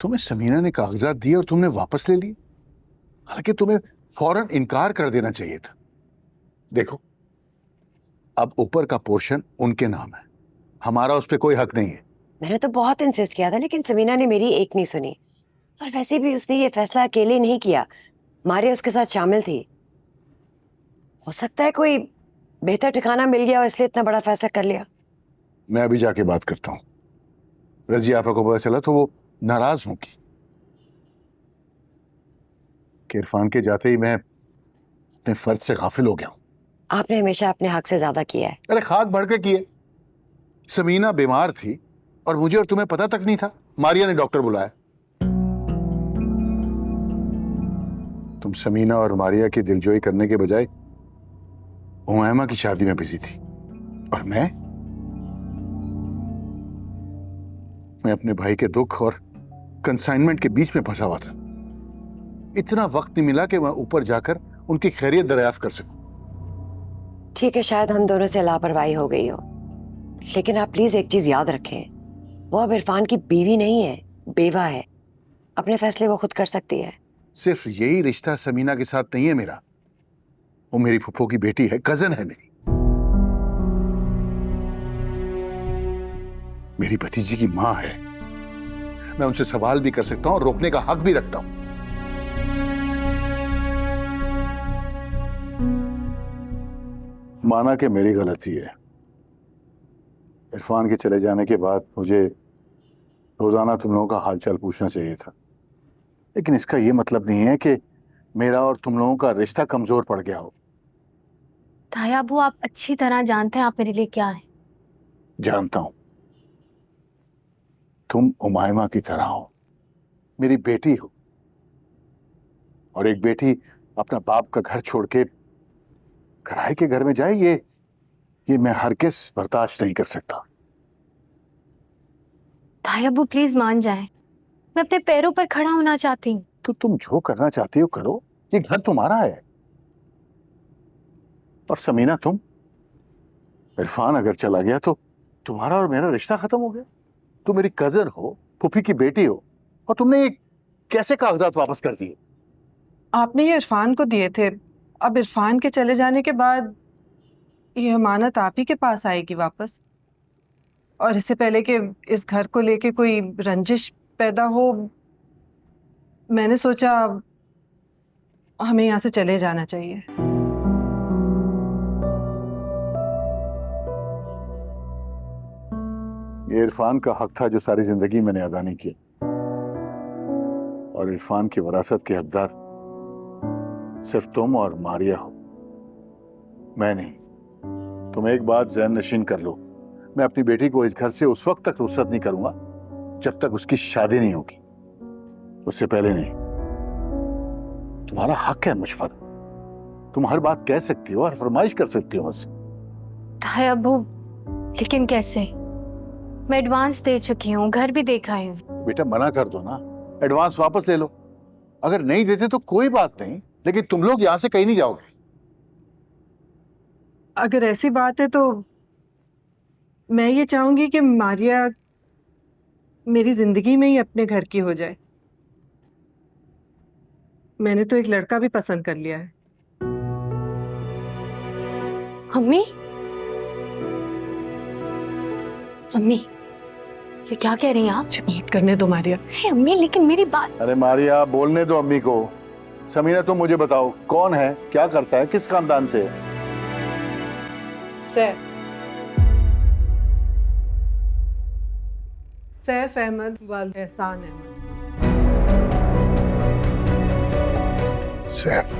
तुम्हें समीना ने कागजात दिए और तुमने वापस ले लिए, हालांकि तुम्हें फौरन इनकार कर देना चाहिए था। देखो, अब ऊपर का पोर्शन उनके नाम है, हमारा उस पर कोई हक नहीं है। मैंने तो बहुत इंसिस्ट किया था, लेकिन समीना ने मेरी एक नहीं सुनी। और वैसे भी उसने ये फैसला अकेले नहीं किया, मारिया उसके साथ शामिल थी। हो सकता है कोई बेहतर ठिकाना मिल गया और इसलिए इतना बड़ा फैसला कर लिया। मैं अभी जाके बात करता हूँ। रजिया आपा को पता चला तो वो नाराज होंगी कि इरफान के जाते ही मैं अपने फर्ज से गाफिल हो गया हूँ। आपने हमेशा अपने हक से ज्यादा किया है। अरे खाक भड़ के किए। समीना बीमार थी और मुझे और तुम्हें पता तक नहीं था। मारिया ने डॉक्टर बुलाया। तुम समीना और मारिया की दिलजोई करने के बजाय उमैमा की शादी में बिजी थी, और मैं अपने भाई के दुख और कंसाइनमेंट के बीच में फंसा हुआ था। इतना वक्त नहीं मिला कि मैं ऊपर जाकर उनकी खैरियत दरियाफ्त कर सकूं। ठीक है, शायद हम दोनों से लापरवाही हो गई हो, लेकिन आप प्लीज एक चीज याद रखें, वो अब इरफान की बीवी नहीं है, बेवा है। अपने फैसले वो खुद कर सकती है। सिर्फ यही रिश्ता समीना के साथ नहीं है मेरा, वो मेरी फुफ्फो की बेटी है, कजन है मेरी भतीजी की मां है। मैं उनसे सवाल भी कर सकता हूं और रोकने का हक भी रखता हूं। माना कि मेरी गलती है। इरफान के चले जाने के बाद मुझे रोजाना तुम लोगों का हालचाल पूछना चाहिए था, लेकिन इसका यह मतलब नहीं है कि मेरा और तुम लोगों का रिश्ता कमजोर पड़ गया हो। ताया अबू, आप अच्छी तरह जानते हैं आप मेरे लिए क्या है। जानता हूं, तुम उमायमा की तरह हो, मेरी बेटी हो, और एक बेटी अपना बाप का घर छोड़ के किराए के घर में जाए, ये मैं हरगिज़ बर्दाश्त नहीं कर सकता। ताया अबू प्लीज मान जाएं, मैं अपने पैरों पर खड़ा होना चाहती हूँ। तो तुम जो करना चाहती हो करो, ये घर तुम्हारा है। और समीना, तुम, इरफान अगर चला गया तो तुम्हारा और मेरा रिश्ता खत्म हो गया। तुम मेरी कजन हो, फूफी की बेटी हो, और तुमने ये कैसे कागजात वापस कर दिए? आपने ये इरफान को दिए थे, अब इरफान के चले जाने के बाद ये अमानत आप ही के पास आएगी वापस। और इससे पहले कि इस घर को लेके कोई रंजिश पैदा हो, मैंने सोचा हमें यहाँ से चले जाना चाहिए। ये इरफान का हक था जो सारी जिंदगी मैंने अदा नहीं किया, और इरफान की वरासत के हकदार सिर्फ तुम और मारिया हो, मैं नहीं। तुम एक बात ज़हन नशीन कर लो, मैं अपनी बेटी को इस घर से उस वक्त तक रुखसत नहीं करूंगा जब तक उसकी शादी नहीं होगी, उससे पहले नहीं। तुम्हारा हक है मुझ पर, तुम हर बात कह सकती हो, हर फरमाइश कर सकती हो मुझसे। ताया अबू, लेकिन कैसे? मैं एडवांस दे चुकी हूँ, घर भी देखा है। बेटा मना कर दो ना, एडवांस वापस ले लो। अगर नहीं देते तो कोई बात नहीं, लेकिन तुम लोग यहां से कहीं नहीं जाओगे। अगर ऐसी बात है तो मैं ये चाहूंगी कि मारिया मेरी जिंदगी में ही अपने घर की हो जाए। मैंने तो एक लड़का भी पसंद कर लिया है। अम्मी, अम्मी, ये क्या कह रही हैं आप? मुझे बात करने दो मारिया। अरे अम्मी, लेकिन मेरी बात। अरे मारिया, बोलने दो अम्मी को। समीना, तुम मुझे बताओ, कौन है, क्या करता है, किस खानदान से है? सैफ अहमद वाल एहसान अहमद। सैफ।